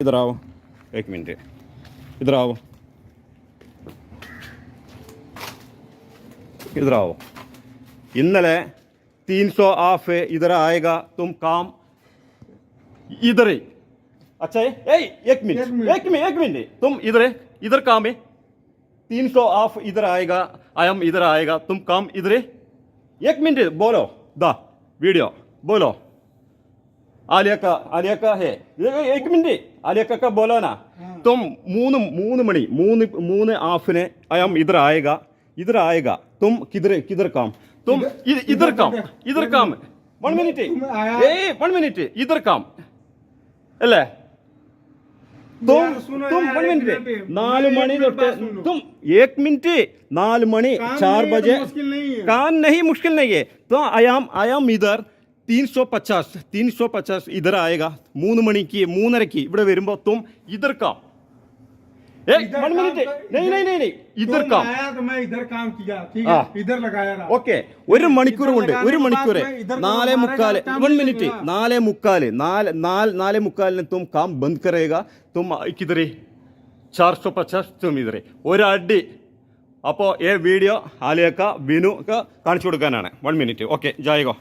इधर आओ, एक मिनट, इधर आओ, इधर आओ। इन्नले 300 ऑफ है, इधर आएगा, तुम काम इधर ही। अच्छा है, एक मिनट, तुम इधर काम है, 300 ऑफ इधर आएगा, आयम इधर आएगा, तुम काम इधर है। एक मिनट बोलो, दा वीडियो बोलो। आलिया का है, एक मिनट, आलिया का बोलो ना। तुम मूന്ന് हाफिने आयम इधर आएगा, तुम किधर काम, तुम इधर काम 1 मिनट, इधर काम अല്ലേ? तुम 1 मिनट, 4 मणि തൊട്ട് तुम 1 मिनट, 4 मणि 4 बजे काम नहीं, मुश्किल नहीं है। तो आयाम इधर 350 इधर आएगा, 3 മണിക്ക് 3:30 ഇവിടെ വരുമ്പോൾ तुम इधर काम। 1 मिनट, नहीं, इधर काम आया तो मैं इधर काम किया, ठीक है, इधर लगाया रहा। ओके, 1 മണിക്കൂർ കൊണ്ട് 1 മണിക്കൂർ 4:45 1 मिनट 4:45 तुम काम बंद करेगा, तुम किधर 450 तुम इधर ഒരു അടി। അപ്പോൾ ഈ വീഡിയോ ആലിയക്ക ബിനു കാണിച്ചു കൊടുക്കാനാണ്। 1 मिनट, ഓക്കെ, ജായിഗോ।